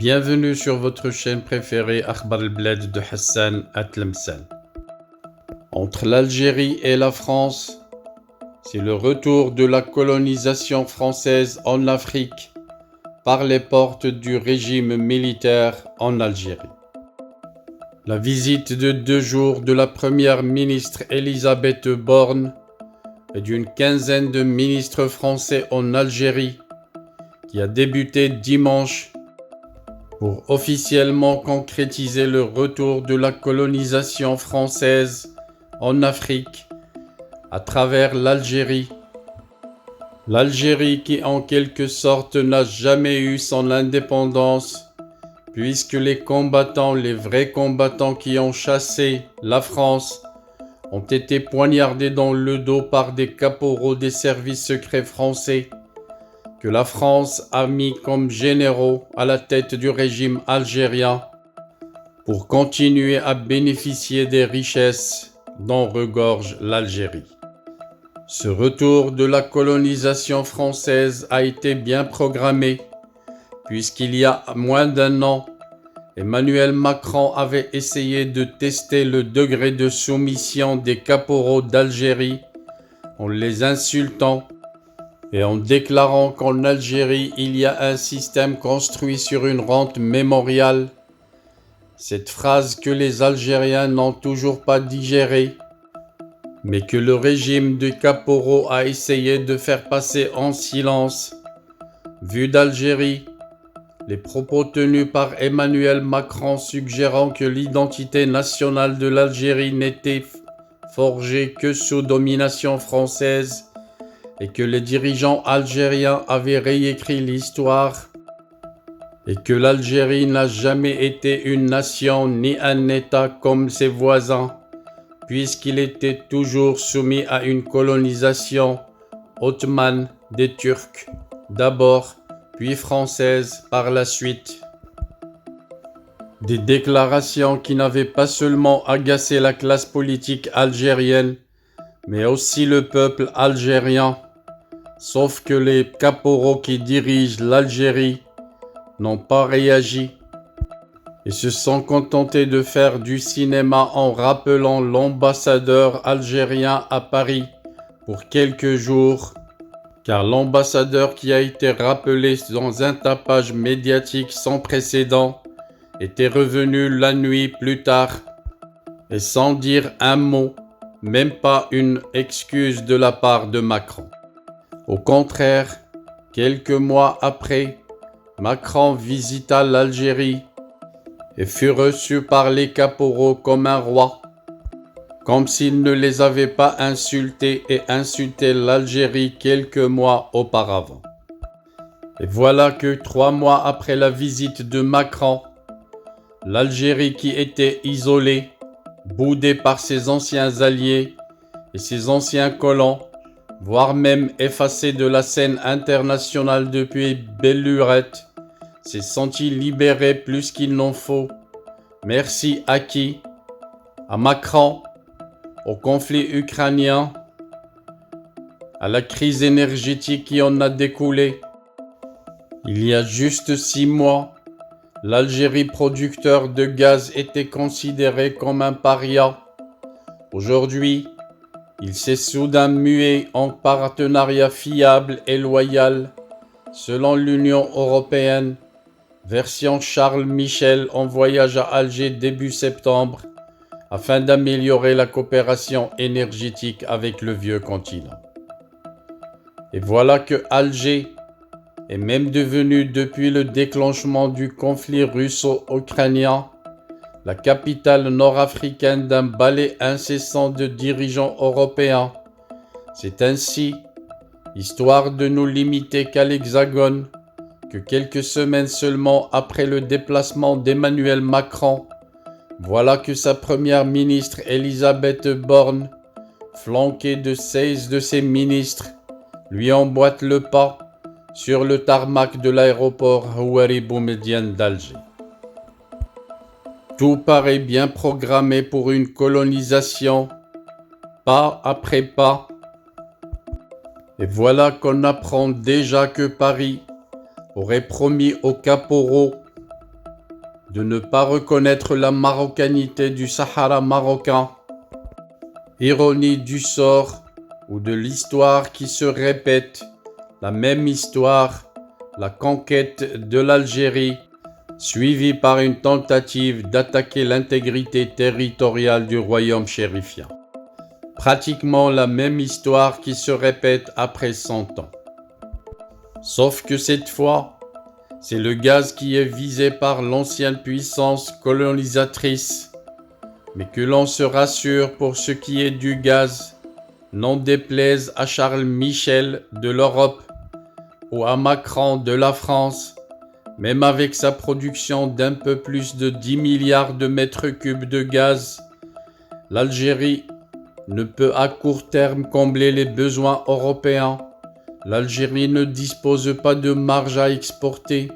Bienvenue sur votre chaîne préférée Akhbar al-Bled de Hassan Atlemsen. Entre l'Algérie et la France, c'est le retour de la colonisation française en Afrique par les portes du régime militaire en Algérie. La visite de 2 jours de la première ministre Elisabeth Borne et d'une quinzaine de ministres français en Algérie qui a débuté dimanche pour officiellement concrétiser le retour de la colonisation française en Afrique à travers l'Algérie. L'Algérie qui en quelque sorte n'a jamais eu son indépendance puisque les vrais combattants qui ont chassé la France ont été poignardés dans le dos par des caporaux des services secrets français que la France a mis comme généraux à la tête du régime algérien pour continuer à bénéficier des richesses dont regorge l'Algérie. Ce retour de la colonisation française a été bien programmé puisqu'il y a moins d'1 an, Emmanuel Macron avait essayé de tester le degré de soumission des caporaux d'Algérie en les insultant et en déclarant qu'en Algérie, il y a un système construit sur une rente mémoriale. Cette phrase que les Algériens n'ont toujours pas digérée, mais que le régime de caporaux a essayé de faire passer en silence. Vu d'Algérie, les propos tenus par Emmanuel Macron suggérant que l'identité nationale de l'Algérie n'était forgée que sous domination française et que les dirigeants algériens avaient réécrit l'histoire et que l'Algérie n'a jamais été une nation ni un État comme ses voisins, puisqu'il était toujours soumis à une colonisation ottomane des Turcs, d'abord, puis française par la suite. Des déclarations qui n'avaient pas seulement agacé la classe politique algérienne, mais aussi le peuple algérien. Sauf que les caporaux qui dirigent l'Algérie n'ont pas réagi et se sont contentés de faire du cinéma en rappelant l'ambassadeur algérien à Paris pour quelques jours, car l'ambassadeur qui a été rappelé dans un tapage médiatique sans précédent était revenu la nuit plus tard et sans dire un mot, même pas une excuse de la part de Macron. Au contraire, quelques mois après, Macron visita l'Algérie et fut reçu par les caporaux comme un roi, comme s'il ne les avait pas insultés et insulté l'Algérie quelques mois auparavant. Et voilà que 3 mois après la visite de Macron, l'Algérie qui était isolée, boudée par ses anciens alliés et ses anciens colons, voire même effacée de la scène internationale depuis belle lurette, s'est sentie libérée plus qu'il n'en faut. Merci à qui? À Macron, au conflit ukrainien, à la crise énergétique qui en a découlé. Il y a juste 6 mois, l'Algérie producteur de gaz était considérée comme un paria. Aujourd'hui, il s'est soudain mué en partenariat fiable et loyal, selon l'Union européenne, version Charles Michel en voyage à Alger début septembre, afin d'améliorer la coopération énergétique avec le vieux continent. Et voilà que Alger est même devenu depuis le déclenchement du conflit russo-ukrainien la capitale nord-africaine d'un balai incessant de dirigeants européens. C'est ainsi, histoire de nous limiter qu'à l'Hexagone, que quelques semaines seulement après le déplacement d'Emmanuel Macron, voilà que sa première ministre Elisabeth Borne, flanquée de 16 de ses ministres, lui emboîte le pas sur le tarmac de l'aéroport Houari Boumedienne d'Alger. Tout paraît bien programmé pour une colonisation, pas après pas. Et voilà qu'on apprend déjà que Paris aurait promis aux caporaux de ne pas reconnaître la marocanité du Sahara marocain. Ironie du sort ou de l'histoire qui se répète, la même histoire, la conquête de l'Algérie, suivie par une tentative d'attaquer l'intégrité territoriale du royaume chérifien. Pratiquement la même histoire qui se répète après 100 ans. Sauf que cette fois, c'est le gaz qui est visé par l'ancienne puissance colonisatrice. Mais que l'on se rassure pour ce qui est du gaz, n'en déplaise à Charles Michel de l'Europe ou à Macron de la France, même avec sa production d'un peu plus de 10 milliards de mètres cubes de gaz, l'Algérie ne peut à court terme combler les besoins européens. L'Algérie ne dispose pas de marge à exporter,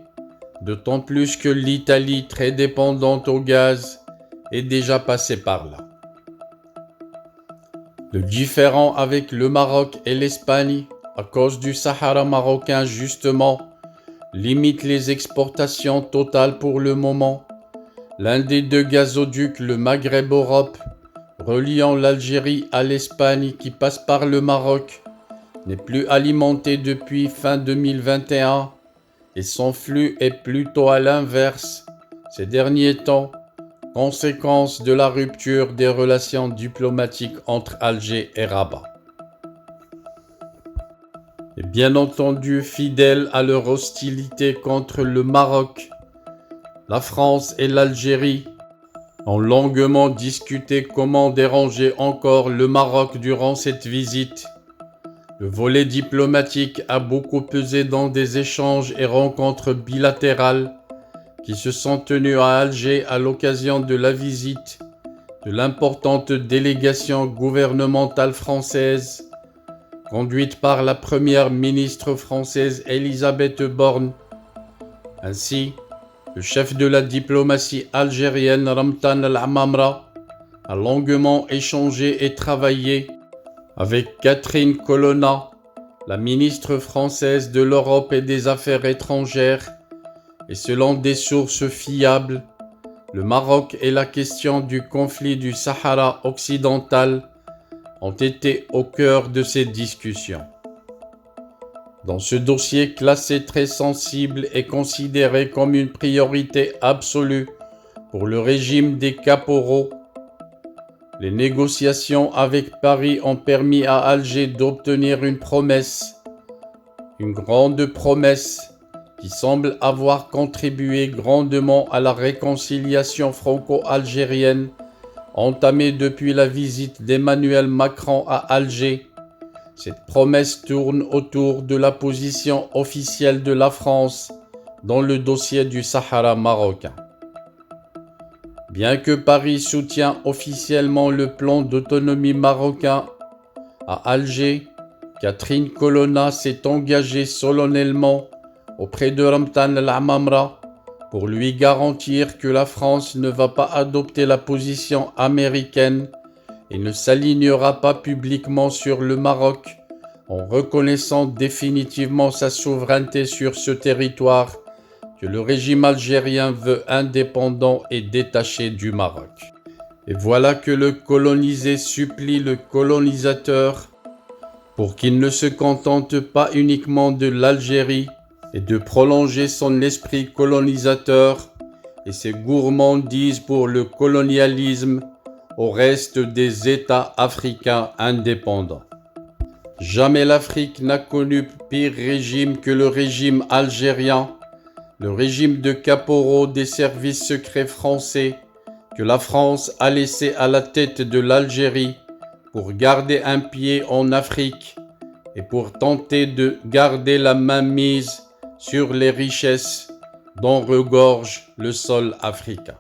d'autant plus que l'Italie, très dépendante au gaz, est déjà passée par là. Le différend avec le Maroc et l'Espagne, à cause du Sahara marocain justement, limite les exportations totales pour le moment. L'un des deux gazoducs, le Maghreb-Europe, reliant l'Algérie à l'Espagne qui passe par le Maroc, n'est plus alimenté depuis fin 2021 et son flux est plutôt à l'inverse ces derniers temps, conséquence de la rupture des relations diplomatiques entre Alger et Rabat. Et bien entendu, fidèles à leur hostilité contre le Maroc, la France et l'Algérie ont longuement discuté comment déranger encore le Maroc durant cette visite. Le volet diplomatique a beaucoup pesé dans des échanges et rencontres bilatérales qui se sont tenues à Alger à l'occasion de la visite de l'importante délégation gouvernementale française conduite par la première ministre française Elisabeth Borne. Ainsi, le chef de la diplomatie algérienne Ramtan Al-Amamra a longuement échangé et travaillé avec Catherine Colonna, la ministre française de l'Europe et des Affaires étrangères, et selon des sources fiables, le Maroc et la question du conflit du Sahara occidental ont été au cœur de ces discussions. Dans ce dossier classé très sensible et considéré comme une priorité absolue pour le régime des caporaux, les négociations avec Paris ont permis à Alger d'obtenir une grande promesse, qui semble avoir contribué grandement à la réconciliation franco-algérienne entamée depuis la visite d'Emmanuel Macron à Alger. Cette promesse tourne autour de la position officielle de la France dans le dossier du Sahara marocain. Bien que Paris soutient officiellement le plan d'autonomie marocain, à Alger, Catherine Colonna s'est engagée solennellement auprès de Ramtan Al-Amamra pour lui garantir que la France ne va pas adopter la position américaine et ne s'alignera pas publiquement sur le Maroc en reconnaissant définitivement sa souveraineté sur ce territoire que le régime algérien veut indépendant et détaché du Maroc. Et voilà que le colonisé supplie le colonisateur pour qu'il ne se contente pas uniquement de l'Algérie et de prolonger son esprit colonisateur et ses gourmandises pour le colonialisme au reste des États africains indépendants. Jamais l'Afrique n'a connu pire régime que le régime algérien, le régime de caporaux des services secrets français que la France a laissé à la tête de l'Algérie pour garder un pied en Afrique et pour tenter de garder la main mise sur les richesses dont regorge le sol africain.